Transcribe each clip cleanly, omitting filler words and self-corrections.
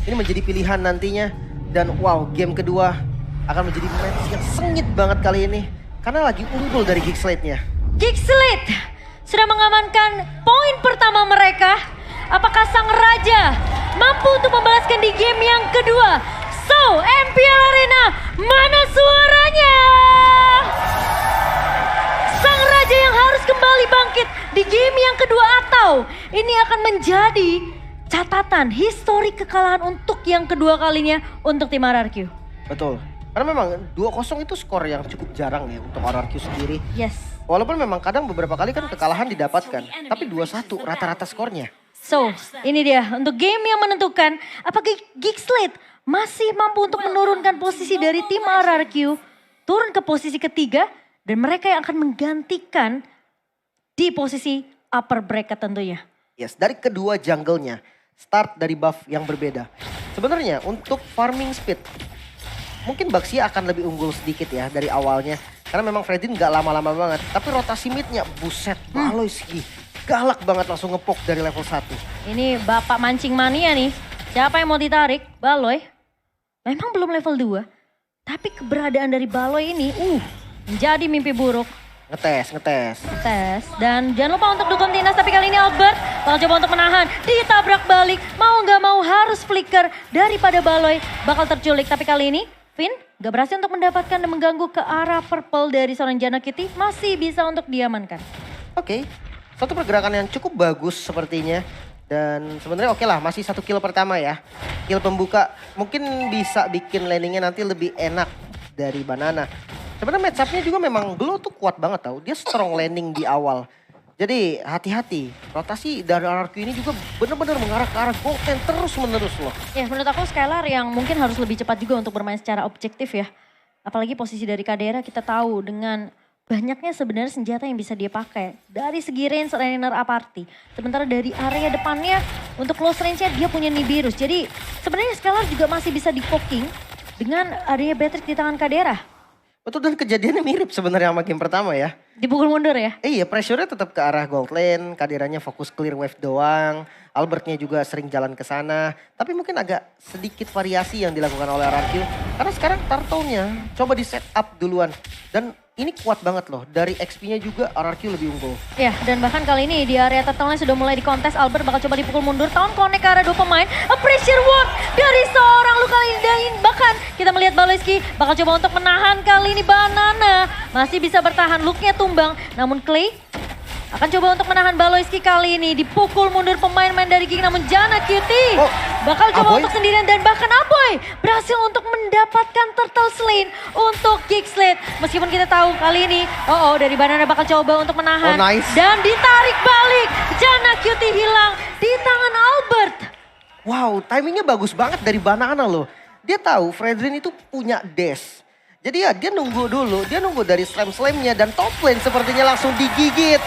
ini menjadi pilihan nantinya. Dan wow, game kedua akan menjadi match yang sengit banget kali ini. Karena lagi unggul dari Geekslate-nya. Geekslate sudah mengamankan poin pertama mereka. Apakah sang raja mampu untuk membalaskan di game yang kedua? So, MPL Arena, mana suaranya? Sang raja yang harus kembali bangkit di game yang kedua atau ini akan menjadi catatan histori kekalahan untuk yang kedua kalinya untuk tim RRQ. Betul. Karena memang 2-0 itu skor yang cukup jarang ya untuk RRQ sendiri. Yes. Walaupun memang kadang beberapa kali kan kekalahan didapatkan. Tapi 2-1 rata-rata skornya. So, ini dia untuk game yang menentukan apakah Geekslate masih mampu untuk menurunkan posisi dari tim RRQ turun ke posisi ketiga dan mereka yang akan menggantikan di posisi upper bracket tentunya. Yes, dari kedua jungle-nya start dari buff yang berbeda. Sebenarnya untuk farming speed mungkin Baxia akan lebih unggul sedikit ya dari awalnya. Karena memang Fredin gak lama-lama banget. Tapi rotasi mid-nya buset Baloyski. Galak banget langsung ngepok dari level 1. Ini bapak mancing mania nih. Siapa yang mau ditarik? Baloy. Memang belum level 2. Tapi keberadaan dari Baloy ini menjadi mimpi buruk. Ngetes. Dan jangan lupa untuk dukung Tinas. Tapi kali ini Albert bakal coba untuk menahan. Ditabrak balik. Mau gak mau harus flicker. Daripada Baloy bakal terculik. Tapi kali ini Finn gak berhasil untuk mendapatkan dan mengganggu ke arah purple dari seorang Janna Kitty. Masih bisa untuk diamankan. Oke. Satu pergerakan yang cukup bagus sepertinya. Dan sebenarnya oke lah, masih 1 kill pertama ya. Kill pembuka mungkin bisa bikin landingnya nanti lebih enak dari Banana. Sebenarnya match-up-nya juga memang Glow tuh kuat banget tau. Dia strong landing di awal. Jadi hati-hati, rotasi dari RRQ ini juga benar-benar mengarah ke arah gold lane terus-menerus loh. Ya menurut aku Skylar yang mungkin harus lebih cepat juga untuk bermain secara objektif ya. Apalagi posisi dari Kadera kita tahu dengan banyaknya sebenarnya senjata yang bisa dia pakai. Dari segi range Rainer Aparti. Sementara dari area depannya untuk close range-nya dia punya Nibiru's. Jadi sebenarnya Skylar juga masih bisa di-poking dengan adanya Beatrix di tangan Kadera. Betul, dan kejadiannya mirip sebenarnya sama game pertama ya. Dipukul mundur ya? Iya, pressure-nya tetap ke arah gold lane, Kaderanya fokus clear wave doang, Albertnya juga sering jalan ke sana. Tapi mungkin agak sedikit variasi yang dilakukan oleh RRQ. Karena sekarang turtle-nya coba di set up duluan. Dan ini kuat banget loh, dari XP-nya juga RRQ lebih unggul. Ya, dan bahkan kali ini di area turtle-nya sudah mulai dikontes. Albert bakal coba dipukul mundur, tahun connect ke arah 2 pemain. A pressure ward dari seorang Luka Lindain. Bahkan kita melihat Baloyski bakal coba untuk menahan kali ini Banana. Masih bisa bertahan, look-nya tumbang. Namun Clay akan coba untuk menahan Baloyski kali ini. Dipukul mundur pemain-pemain dari Geek, namun Janna Cutie bakal coba Aboy untuk sendirian. Dan bahkan Aboy berhasil untuk mendapatkan turtle slain untuk Geekslate. Meskipun kita tahu kali ini, dari Banana bakal coba untuk menahan. Nice. Dan ditarik balik, Janna Cutie hilang di tangan Albert. Wow, timingnya bagus banget dari Banana loh. Dia tahu Fredrin itu punya dash. Jadi ya dia nunggu dulu, dia nunggu dari slam-slamnya dan top lane sepertinya langsung digigit.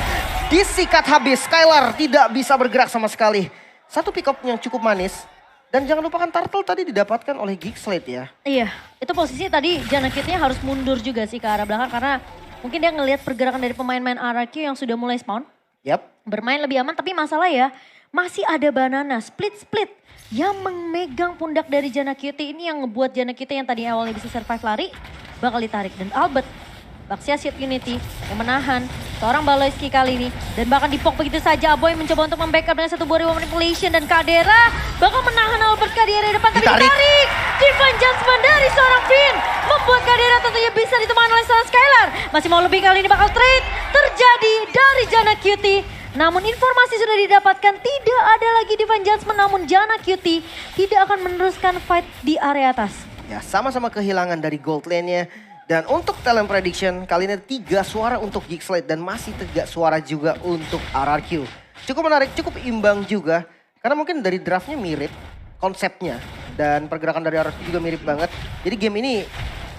Disikat habis, Skylar tidak bisa bergerak sama sekali. Satu pick up yang cukup manis. Dan jangan lupakan turtle tadi didapatkan oleh Geekslate ya. Iya, itu posisi tadi Janna Cutie harus mundur juga sih ke arah belakang. Karena mungkin dia ngelihat pergerakan dari pemain-pemain RRQ yang sudah mulai spawn. Bermain lebih aman, tapi masalah ya masih ada Banana split-split yang memegang pundak dari Janna Cutie. Ini yang ngebuat Janna Cutie yang tadi awalnya bisa survive lari bakal ditarik. Dan Albert, Baxia Shield Unity yang menahan seorang Baloyski kali ini. Dan bahkan dipok begitu saja. Aboy mencoba untuk membackup dengan satu buah reward manipulation. Dan Kadera bakal menahan Albert ke area depan. Tapi ditarik. Divine Judgment dari seorang Finn membuat Kadera tentunya bisa ditemani oleh seorang Skylar. Masih mau lebih, kali ini bakal trade terjadi dari Janna Cutie. Namun informasi sudah didapatkan, tidak ada lagi Divine Judgment. Namun Janna Cutie tidak akan meneruskan fight di area atas. Ya, sama-sama kehilangan dari gold lane-nya. Dan untuk talent prediction, kali ini 3 suara untuk Geekslate dan masih 3 suara juga untuk RRQ. Cukup menarik, cukup imbang juga. Karena mungkin dari draftnya mirip konsepnya. Dan pergerakan dari RRQ juga mirip banget. Jadi game ini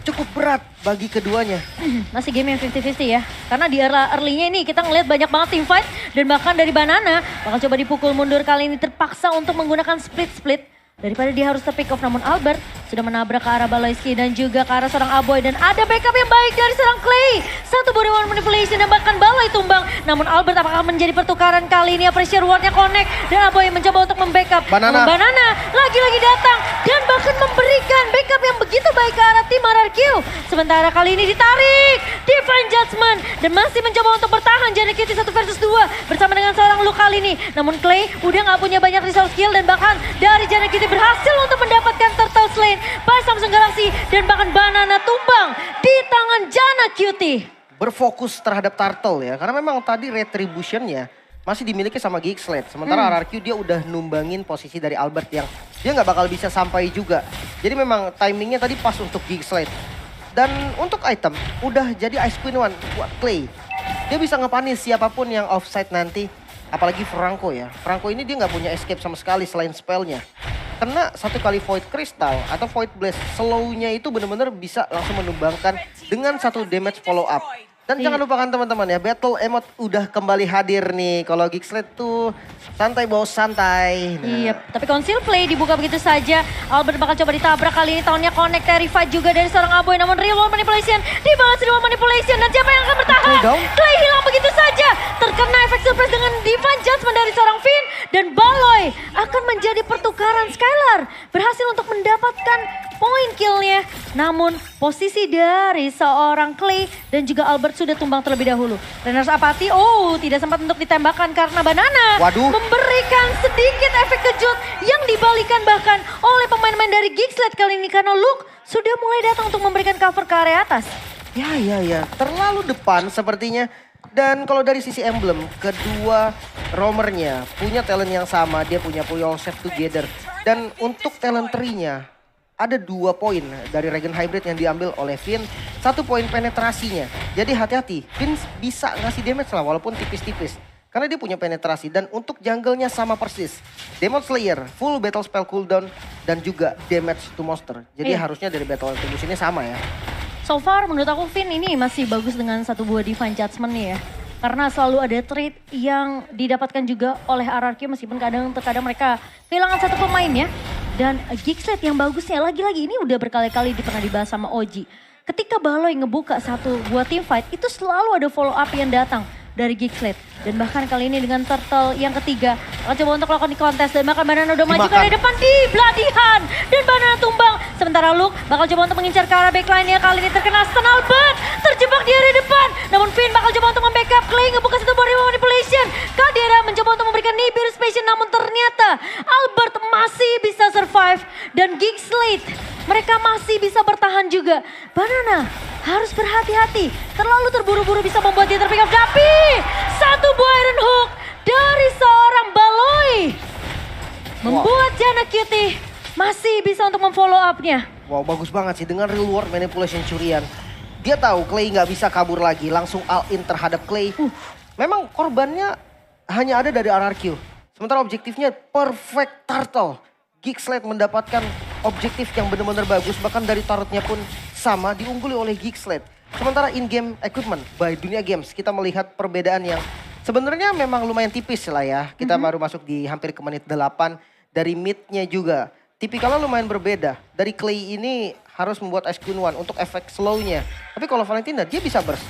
cukup berat bagi keduanya. Masih game yang 50-50 ya. Karena di early-nya ini kita ngelihat banyak banget team fight. Dan bahkan dari Banana bakal coba dipukul mundur kali ini terpaksa untuk menggunakan split-split. Daripada dia harus terpick off, namun Albert sudah menabrak ke arah Baloyski dan juga ke arah seorang Aboy. Dan ada backup yang baik dari seorang Clay. Satu body one manipulation dan bahkan Baloy tumbang. Namun Albert apakah menjadi pertukaran kali ini? Pressure wardnya connect dan Aboy mencoba untuk membackup. Banana. Banana lagi-lagi datang dan bahkan memberikan backup yang begitu baik ke arah tim RRQ. Sementara kali ini ditarik Divine Judgment dan masih mencoba untuk bertahan Janak Cutie 1 versus 2 bersama dengan seorang Luke kali ini. Namun Clay udah gak punya banyak resource skill dan bahkan dari Janak Cutie berhasil untuk mendapatkan Turtle Slane by Samsung Galaxy dan bahkan Banana tumbang di tangan Janak Cutie. Berfokus terhadap Turtle ya, karena memang tadi retributionnya masih dimiliki sama Geeksled. Sementara RRQ dia udah numbangin posisi dari Albert yang dia nggak bakal bisa sampai juga. Jadi memang timingnya tadi pas untuk Geeksled. Dan untuk item udah jadi Ice Queen One buat Clay. Dia bisa ngepanis siapapun yang offside nanti. Apalagi Franco ya. Franco ini dia nggak punya escape sama sekali selain spellnya. Kena satu kali Void Crystal atau Void Blast, slow-nya itu bener-bener bisa langsung menumbangkan dengan satu damage follow up. Dan jangan lupakan teman-teman ya, Battle Emote udah kembali hadir nih. Kalau Geeksled tuh santai bos, santai. Nah. Iya, tapi Conceal Play dibuka begitu saja. Albert bakal coba ditabrak kali ini. Tahunnya connect terrified juga dari seorang Aboy. Namun real world manipulation dibalas real world manipulation. Dan siapa yang akan bertahan? Clay hilang begitu saja. Terkena efek surprise dengan Divine Judgment dari seorang Finn. Dan Baloy akan menjadi pertukaran Skylar. Berhasil untuk mendapatkan poin killnya. Namun posisi dari seorang Clay dan juga Albert sudah tumbang terlebih dahulu. Renars apati, tidak sempat untuk ditembakkan karena Banana memberikan sedikit efek kejut yang dibalikan bahkan oleh pemain-pemain dari Geeksled kali ini karena Luke sudah mulai datang untuk memberikan cover ke area atas. Ya, terlalu depan sepertinya. Dan kalau dari sisi emblem, kedua roamernya punya talent yang sama, dia punya Puyol Set Together. Dan untuk talent tree-nya, ada 2 poin dari Regen Hybrid yang diambil oleh Finn. 1 poin penetrasinya. Jadi hati-hati, Finn bisa ngasih damage lah walaupun tipis-tipis. Karena dia punya penetrasi dan untuk jungle-nya sama persis. Demon Slayer, full battle spell cooldown dan juga damage to monster. Jadi harusnya dari battle tembus ini sama ya. So far menurut aku Finn ini masih bagus dengan satu buah Divine Judgment nih ya. Karena selalu ada trade yang didapatkan juga oleh RRQ meskipun terkadang mereka kehilangan satu pemain ya. Dan Geeksled yang bagusnya lagi-lagi ini udah berkali-kali pernah dibahas sama Oji. Ketika Baloy ngebuka satu buat team fight itu selalu ada follow up yang datang dari Geeksled. Dan bahkan kali ini dengan Turtle yang ketiga akan coba untuk lakukan di kontes dan bahkan Banana udah maju ke depan di Bloody Hand. Dan Banana tumbang. Sementara Luke bakal coba untuk mengincar ke arah backline-nya. Kali ini terkena stun Albert. Terjebak di area depan. Namun Finn bakal coba untuk membackup. Clay ngebuka satu body manipulation. Kadira mencoba untuk memberikan Nibiru Spation. Namun ternyata Albert masih bisa survive. Dan Geeksled mereka masih bisa bertahan juga. Banana harus berhati-hati. Terlalu terburu-buru bisa membuat dia terpick up. Tapi satu buah Iron Hook dari seorang Baloy membuat Janak Cutie masih bisa untuk memfollow up-nya. Wow, bagus banget sih dengan real world manipulation curian. Dia tahu Clay nggak bisa kabur lagi, langsung all in terhadap Clay. Memang korbannya hanya ada dari RRQ. Sementara objektifnya perfect turtle. Geeksled mendapatkan objektif yang benar-benar bagus, bahkan dari turretnya pun sama diungguli oleh Geeksled. Sementara in-game equipment by Dunia Games kita melihat perbedaan yang sebenarnya memang lumayan tipis lah ya. Kita baru masuk di hampir ke menit 8 dari mid-nya juga. Tipikalnya lumayan berbeda. Dari Clay ini harus membuat Ice Queen One untuk efek slow-nya. Tapi kalau Valentina dia bisa burst.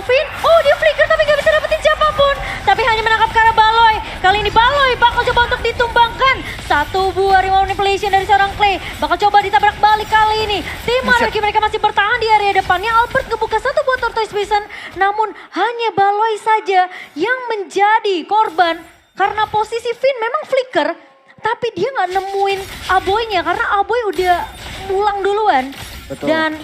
Finn, dia flicker tapi gak bisa dapetin siapapun. Tapi hanya menangkap ke arah Baloy. Kali ini Baloy bakal coba untuk ditumbangkan. Satu buah remote manipulation dari seorang Clay. Bakal coba ditabrak balik kali ini. Tim RRQ mereka masih bertahan di area depannya. Albert ngebuka satu buah Tortoise Vision. Namun hanya Baloy saja yang menjadi korban. Karena posisi Finn memang flicker. Tapi dia gak nemuin Aboynya karena Aboy udah pulang duluan. Betul. Dan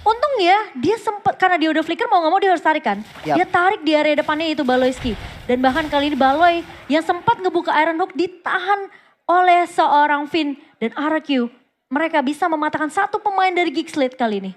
untungnya dia sempat karena dia udah flicker mau gak mau dia harus tarik kan. Dia tarik di area depannya itu Baloyski. Dan bahkan kali ini Baloy yang sempat ngebuka Iron Hook ditahan oleh seorang Finn dan RRQ. Mereka bisa mematahkan satu pemain dari Geeksled kali ini.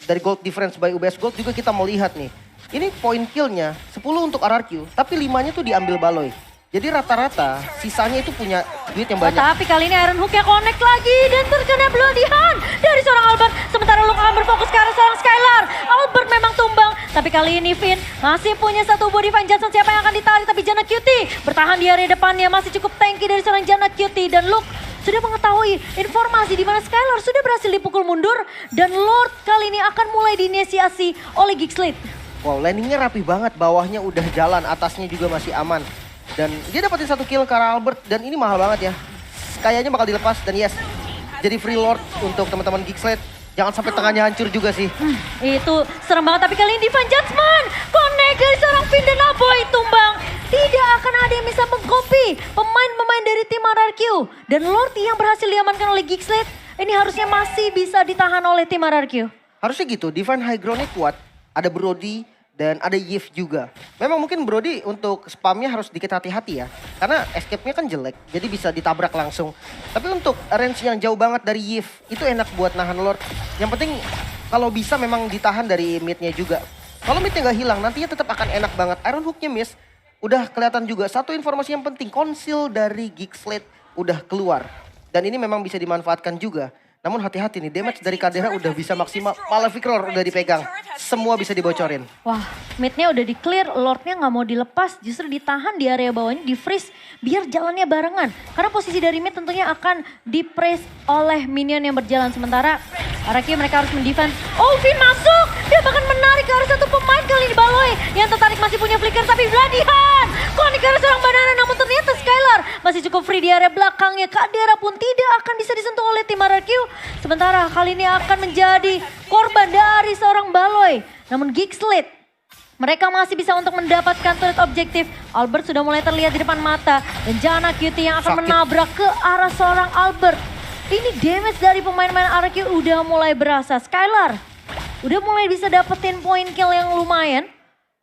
Dari gold difference by UBS Gold juga kita melihat nih. Ini point killnya 10 untuk RRQ tapi 5-nya tuh diambil Baloy. Jadi rata-rata sisanya itu punya duit yang banyak. Tapi kali ini Iron Hook yang connect lagi dan terkena Bloody Hand dari seorang Albert. Sementara Luke akan berfokus ke arah seorang Skylar. Albert memang tumbang. Tapi kali ini Finn masih punya satu buah Divine Judgment. Siapa yang akan ditarik? Tapi Janak Cutie bertahan di area depannya. Masih cukup tanky dari seorang Janak Cutie. Dan Luke sudah mengetahui informasi di mana Skylar sudah berhasil dipukul mundur. Dan Lord kali ini akan mulai diinisiasi oleh Geekslate. Wow, landingnya rapi banget, bawahnya udah jalan, atasnya juga masih aman. Dan dia dapetin 1 kill ke arah Albert dan ini mahal banget ya. Kayaknya bakal dilepas dan yes, jadi free Lord untuk teman-teman Geekslate. Jangan sampai tengahnya hancur juga sih. Itu serem banget, tapi kali ini Divine Judgment connect dari seorang Finn dan Aboy tumbang. Tidak akan ada yang bisa mengcopy pemain-pemain dari tim RRQ. Dan Lord yang berhasil diamankan oleh Geekslate, ini harusnya masih bisa ditahan oleh tim RRQ. Harusnya gitu, Divine high ground-nya kuat. Ada Brody dan ada Yif juga. Memang mungkin Brody untuk spamnya harus dikit hati-hati ya. Karena escape-nya kan jelek, jadi bisa ditabrak langsung. Tapi untuk range yang jauh banget dari Yif, itu enak buat nahan Lord. Yang penting kalau bisa memang ditahan dari mid-nya juga. Kalau mid-nya nggak hilang, nantinya tetap akan enak banget. Iron Hook-nya miss, udah kelihatan juga. Satu informasi yang penting, konsil dari Geekslate udah keluar. Dan ini memang bisa dimanfaatkan juga. Namun hati-hati nih, damage dari Kadera udah bisa maksimal. Malefic Roar udah dipegang. Semua bisa dibocorin. Wah, midnya udah di clear, Lordnya nggak mau dilepas. Justru ditahan di area bawahnya, di freeze. Biar jalannya barengan. Karena posisi dari mid tentunya akan di-press oleh minion yang berjalan. Sementara Araki mereka harus mendefend. Oh, Finn masuk! Dia bahkan menarik ke arah satu pemain kali ini Baloi. Yang tertarik masih punya flicker, tapi Vladihan! Konik ke arah seorang banana, namun ternyata Skylar masih cukup free di area belakangnya. Kadera pun tidak akan bisa disentuh oleh tim RRQ. Sementara kali ini akan menjadi korban dari seorang Baloi. Namun Geekslate, mereka masih bisa untuk mendapatkan turret objektif. Albert sudah mulai terlihat di depan mata. Dan Janna Cutie yang akan menabrak ke arah seorang Albert. Ini damage dari pemain-pemain RRQ udah mulai berasa. Skylar udah mulai bisa dapetin point kill yang lumayan.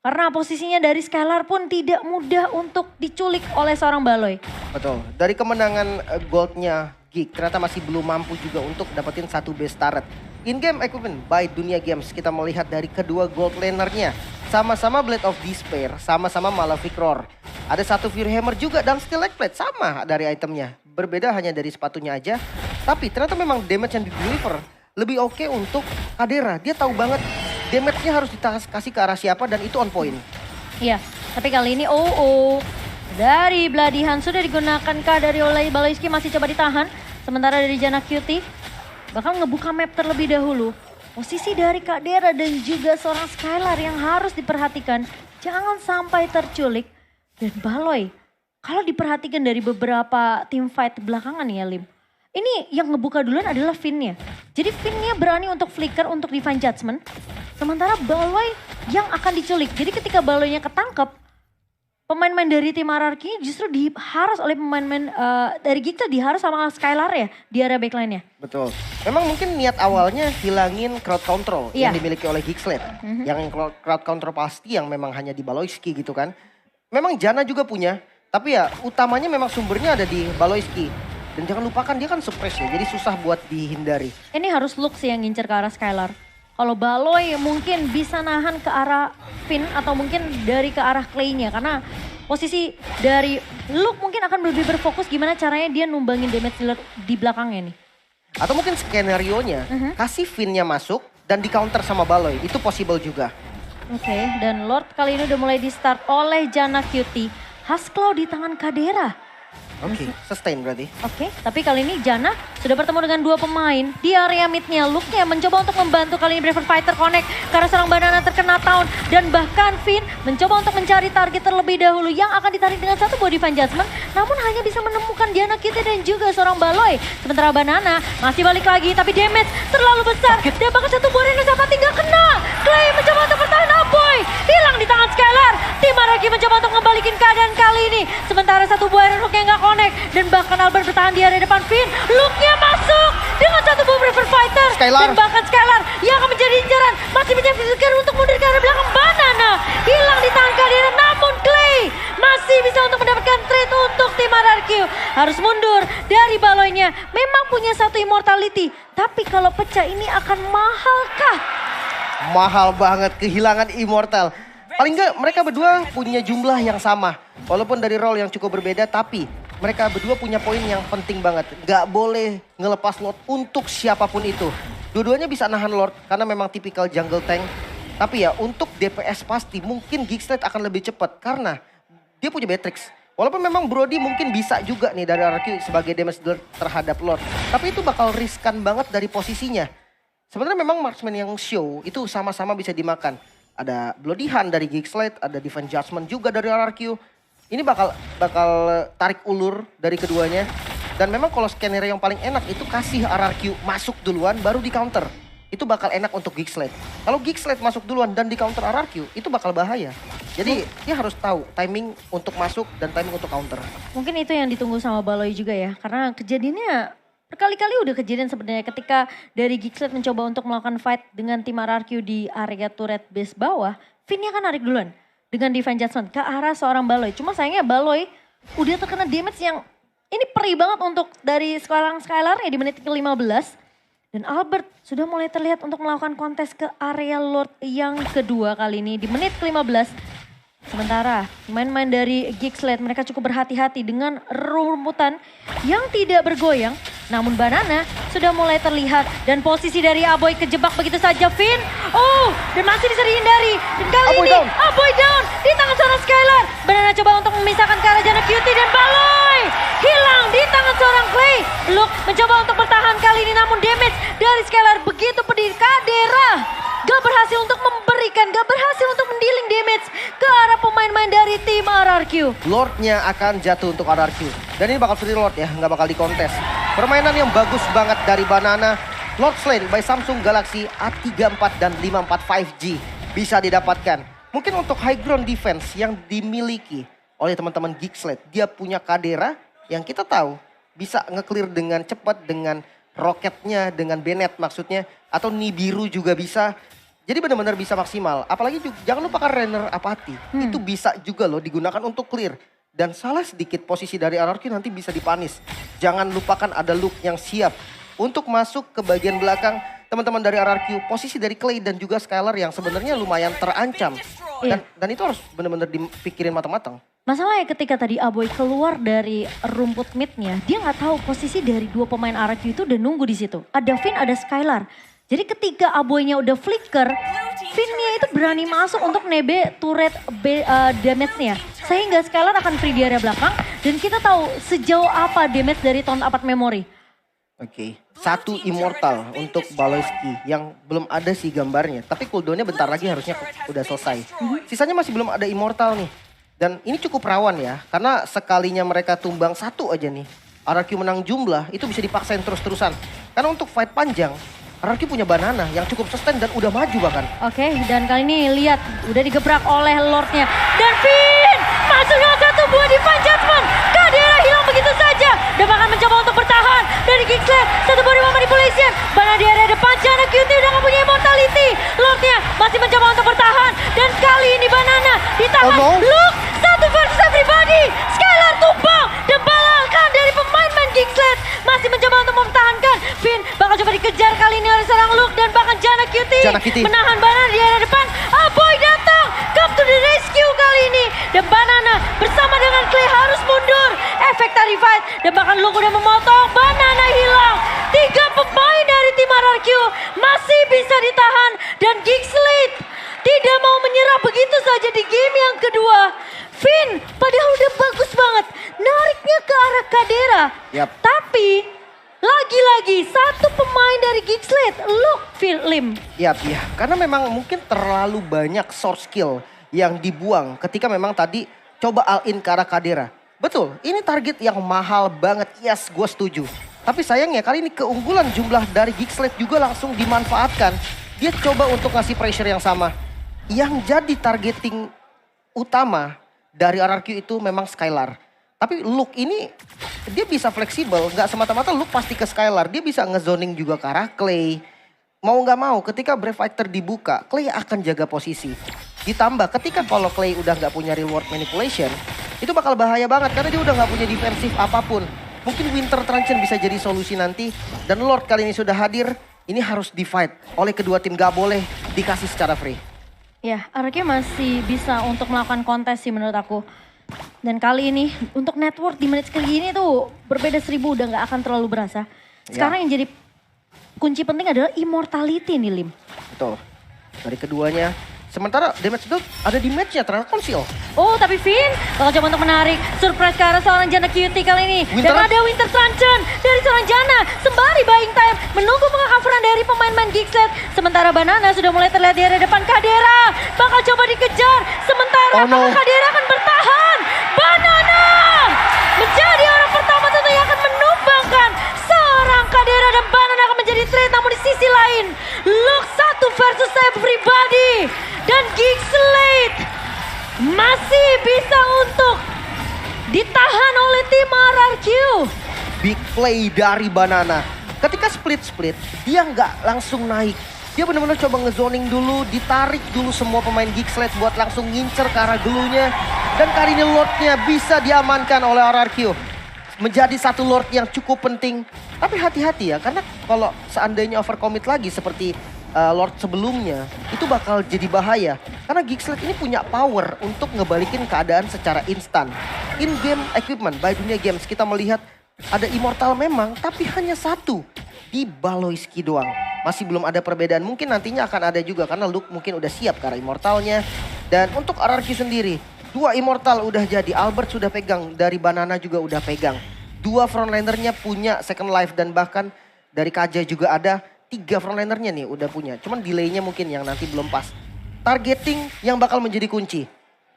Karena posisinya dari Skylar pun tidak mudah untuk diculik oleh seorang Baloi. Betul, dari kemenangan goldnya Geek ternyata masih belum mampu juga untuk dapetin satu base turret. In-game equipment by Dunia Games, kita melihat dari kedua gold lanernya. Sama-sama Blade of Despair, sama-sama Malefic Roar. Ada satu Fury Hammer juga dan Steel Leg Plate, sama dari itemnya. Berbeda hanya dari sepatunya aja. Tapi ternyata memang damage yang di-deliver lebih oke untuk Kadera. Dia tahu banget damage-nya harus dikasih ke arah siapa dan itu on point. Iya, tapi kali ini dari Vladihan sudah digunakan dari oleh Baloyski, masih coba ditahan. Sementara dari Janna Cutie bakal ngebuka map terlebih dahulu. Posisi dari Kadera dan juga seorang Skylar yang harus diperhatikan. Jangan sampai terculik. Dan Baloi, kalau diperhatikan dari beberapa team fight belakangan ya Lim. Ini yang ngebuka duluan adalah Finn-nya. Jadi Finn-nya berani untuk flicker untuk Divine Judgment. Sementara Baloi yang akan diculik. Jadi ketika Baloi-nya ketangkep, pemain-pemain dari tim RRQ justru diharus oleh pemain-pemain dari Geekslate, diharus sama Skylar ya di area backline-nya. Betul. Memang mungkin niat awalnya hilangin crowd control yang dimiliki oleh Geekslate. Yang crowd control pasti yang memang hanya di Baloyski gitu kan. Memang Janna juga punya, tapi ya utamanya memang sumbernya ada di Baloyski. Dan jangan lupakan dia kan suppress ya, jadi susah buat dihindari. Ini harus Lux yang ngincer ke arah Skylar. Kalau Baloi mungkin bisa nahan ke arah Finn atau mungkin dari ke arah Clay-nya. Karena posisi dari Luke mungkin akan lebih berfokus gimana caranya dia numbangin damage dealer di belakangnya nih. Atau mungkin skenario-nya kasih Finn-nya masuk dan di counter sama Baloi, itu possible juga. Oke, dan Lord kali ini udah mulai di start oleh Janna Cutie. Husklaw di tangan Kadera. Oke, sustain berarti. Oke, tapi kali ini Janna sudah bertemu dengan dua pemain di area midnya. Luke-nya mencoba untuk membantu, kali ini Braver Fighter connect karena seorang banana terkena Taunt. Dan bahkan Finn mencoba untuk mencari target terlebih dahulu yang akan ditarik dengan satu buah Divine Judgment. Namun hanya bisa menemukan Janna Cutie dan juga seorang Baloi. Sementara banana masih balik lagi tapi damage terlalu besar. Dan bahkan satu buah Reno Zapati tinggal kena. Clay mencoba untuk bertahan, Aboy hilang di tangan Skylar. Tim Araki mencoba untuk ngembalikin keadaan kali ini. Sementara satu buah Iron Hook yang gak connect. Dan bahkan Albert bertahan di area depan Finn. Luke-nya masuk dengan satu buah Braver Fighter. Skylar. Dan bahkan Skylar yang akan menjadi incaran. Masih menjadi untuk mundur ke arah belakang. Banana hilang di tangan Kadera. Namun Clay masih bisa untuk mendapatkan trade untuk tim RRQ. Harus mundur dari Baloy-nya. Memang punya satu immortality. Tapi kalau pecah ini akan mahalkah? Mahal banget, kehilangan immortal. Paling enggak mereka berdua punya jumlah yang sama. Walaupun dari role yang cukup berbeda, tapi mereka berdua punya poin yang penting banget. Gak boleh ngelepas Lord untuk siapapun itu. Dua-duanya bisa nahan Lord karena memang tipikal jungle tank. Tapi ya untuk DPS pasti mungkin Geekslate akan lebih cepat karena dia punya Beatrix. Walaupun memang Brody mungkin bisa juga nih dari RRQ sebagai damage dealer terhadap Lord. Tapi itu bakal riskan banget dari posisinya. Sebenarnya memang marksman yang show itu sama-sama bisa dimakan. Ada Bloody Hand dari Geekslate, ada Divine Judgment juga dari RRQ. Ini bakal tarik ulur dari keduanya. Dan memang kalau skenario yang paling enak itu kasih RRQ masuk duluan baru di counter. Itu bakal enak untuk Geekslate. Kalau Geekslate masuk duluan dan di counter RRQ, itu bakal bahaya. Jadi dia harus tahu timing untuk masuk dan timing untuk counter. Mungkin itu yang ditunggu sama Baloi juga ya. Karena kejadiannya berkali-kali udah kejadian sebenarnya ketika dari Geekslate mencoba untuk melakukan fight dengan tim RRQ di area turret base bawah. Finnya kan narik duluan dengan Divine Judgment ke arah seorang Baloi. Cuma sayangnya Baloi udah terkena damage yang ini perih banget untuk dari sekarang Skylar ya di menit ke-15. Dan Albert sudah mulai terlihat untuk melakukan kontes ke area Lord yang kedua kali ini di menit ke-15. Sementara pemain-pemain dari Geekslate mereka cukup berhati-hati dengan rumputan yang tidak bergoyang. Namun Banana sudah mulai terlihat dan posisi dari Aboy kejebak begitu saja. Finn, dan masih bisa dihindari. Dan kali Aboy ini down. Aboy down di tangan seorang Skylar. Banana coba untuk memisahkan ke arah Jana Cutie dan Baloi hilang di tangan seorang Clay. Luke mencoba untuk bertahan kali ini namun damage dari Skylar begitu pedih. Kadera gak berhasil untuk memberikan, gak berhasil untuk mendealing damage ke arah pemain-pemain dari tim RRQ. Lordnya akan jatuh untuk RRQ. Dan ini bakal free Lord ya, nggak bakal dikontes. Permainan yang bagus banget dari Banana. Lord Slain by Samsung Galaxy A34 dan 54 5G bisa didapatkan. Mungkin untuk high ground defense yang dimiliki oleh teman-teman Geekslate. Dia punya Kadera yang kita tahu bisa nge-clear dengan cepat dengan roketnya, dengan Bennett maksudnya. Atau Nibiru juga bisa. Jadi benar-benar bisa maksimal. Apalagi juga, jangan lupakan Renner Apathy. Itu bisa juga loh digunakan untuk clear. Dan salah sedikit posisi dari RRQ nanti bisa dipanis. Jangan lupakan ada Luke yang siap untuk masuk ke bagian belakang teman-teman dari RRQ. Posisi dari Clay dan juga Skylar yang sebenarnya lumayan terancam. Dan itu harus benar-benar dipikirin matang-matang. Masalahnya ketika tadi Aboy keluar dari rumput midnya, dia nggak tahu posisi dari dua pemain RRQ itu udah nunggu di situ. Ada Finn, ada Skylar. Jadi ketika Aboynya udah flicker, Finnnya itu berani masuk untuk nebe turret damage-nya. Sehingga Skylar akan free di area belakang dan kita tahu sejauh apa damage dari Taunt Apart Memory. Oke, satu immortal untuk Baloyski yang belum ada sih gambarnya. Tapi cooldownnya bentar lagi harusnya udah selesai. Sisanya masih belum ada immortal nih. Dan ini cukup rawan ya, karena sekalinya mereka tumbang satu aja nih. RRQ menang jumlah, itu bisa dipaksain terus-terusan. Karena untuk fight panjang, RRQ punya Banana yang cukup sustain dan udah maju bahkan. Oke, dan kali ini lihat udah digebrak oleh Lordnya. Dan Finn masuk dengan satu buah Divine Judgment. Kadera hilang begitu saja. Dan bahkan mencoba untuk bertahan dari Geekslate. Satu body manipulation. Banana di area depan, Jana Cutie udah gak punya immortality. Lordnya masih mencoba untuk bertahan. Dan kali ini Banana ditahan. Luke, satu versus everybody. Skylar tumbang dan balakan dari pemain-pemain Geekslate. Masih mencoba untuk mempertahankan. Finn bakal coba dikejar kali ini oleh seorang Luke dan bahkan Jana Cutie menahan Banana di area depan. Aboy datang, come to the rescue kali ini. Dan Banana bersama dengan Clay harus mundur. Efek tadi fight dan bahkan Luke udah memotong. Banana hilang. 3 pemain dari tim RRQ masih bisa ditahan. Dan Geekslate tidak mau menyerah begitu saja di game yang kedua. Finn padahal udah bagus banget nariknya ke arah Kadera. Tapi lagi-lagi satu pemain dari Geekslate, Luke Lim. Iya, karena memang mungkin terlalu banyak source skill yang dibuang ketika memang tadi coba all-in ke arah Kadera. Betul, ini target yang mahal banget, yes gue setuju. Tapi sayangnya kali ini keunggulan jumlah dari Geekslate juga langsung dimanfaatkan. Dia coba untuk ngasih pressure yang sama. Yang jadi targeting utama dari RRQ itu memang Skylar. Tapi Luke ini dia bisa fleksibel, nggak semata-mata Luke pasti ke Skylar. Dia bisa ngezoning juga ke arah Clay. Mau nggak mau ketika Brave Fighter dibuka, Clay akan jaga posisi. Ditambah ketika kalau Clay udah nggak punya reward manipulation, itu bakal bahaya banget karena dia udah nggak punya defensif apapun. Mungkin Winter Truncheon bisa jadi solusi nanti. Dan Lord kali ini sudah hadir, ini harus di-fight oleh kedua tim, gak boleh dikasih secara free. Ya, RRQ masih bisa untuk melakukan kontes sih menurut aku. Dan kali ini untuk network di menit segini tuh berbeda 1000 udah gak akan terlalu berasa. Sekarang yang jadi kunci penting adalah immortality nih Lim. Betul. Dari keduanya Sementara damage dealt ada di matchnya terhadap Konsil. Oh tapi Finn bakal coba untuk menarik surprise ke arah seorang Janna Cutie kali ini. Dan ada Winter Truncheon dari seorang Janna. Sembari buying time menunggu pengcoveran dari pemain-pemain Geekset. Sementara Banana sudah mulai terlihat di area depan. Kadera bakal coba dikejar. Sementara Kadera akan bertahan. Banana menjadi orang pertama tentu yang akan menumbangkan seorang Kadera dan Banana akan menjadi trade. Namun di sisi lain Look 1 versus everybody. Dan Geek Slate masih bisa untuk ditahan oleh tim RRQ. Big play dari Banana. Ketika split-split, dia nggak langsung naik. Dia benar-benar coba ngezoning dulu, ditarik dulu semua pemain Geek Slate buat langsung ngincer ke arah gelunya. Dan kali ini Lordnya bisa diamankan oleh RRQ. Menjadi satu Lord yang cukup penting. Tapi hati-hati ya, karena kalau seandainya overcommit lagi seperti Lord sebelumnya, itu bakal jadi bahaya. Karena Geek Slate ini punya power untuk ngebalikin keadaan secara instan. In-game equipment, by Dunia Games kita melihat ada Immortal memang, tapi hanya satu. Di Baloiski doang. Masih belum ada perbedaan, mungkin nantinya akan ada juga. Karena Luke mungkin udah siap karena Immortalnya. Dan untuk RRQ sendiri, 2 Immortal udah jadi. Albert sudah pegang, dari Banana juga udah pegang. 2 frontlinernya punya second life dan bahkan dari Kaja juga ada. 3 frontlinernya nih udah punya. Cuman delaynya mungkin yang nanti belum pas. Targeting yang bakal menjadi kunci.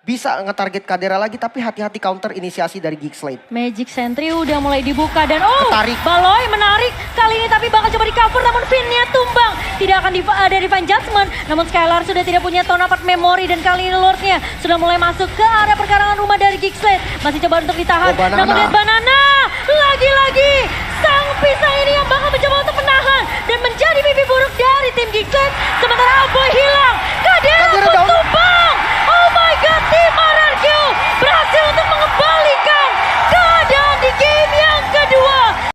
Bisa nge-target Kadera lagi tapi hati-hati counter inisiasi dari Geek Slate. Magic Sentry udah mulai dibuka dan Ketarik. Baloi menarik kali ini tapi bakal coba di cover namun pinnya tumbang. Tidak akan ada Divine Judgment namun Skylar sudah tidak punya Tone Apart Memory dan kali ini Lordnya sudah mulai masuk ke area perkarangan rumah dari Geek Slate. Masih coba untuk ditahan namun lihat Banana lagi-lagi sang pisang ini yang bakal mencoba untuk menahan dan menjadi mimpi buruk dari tim Geek Slate.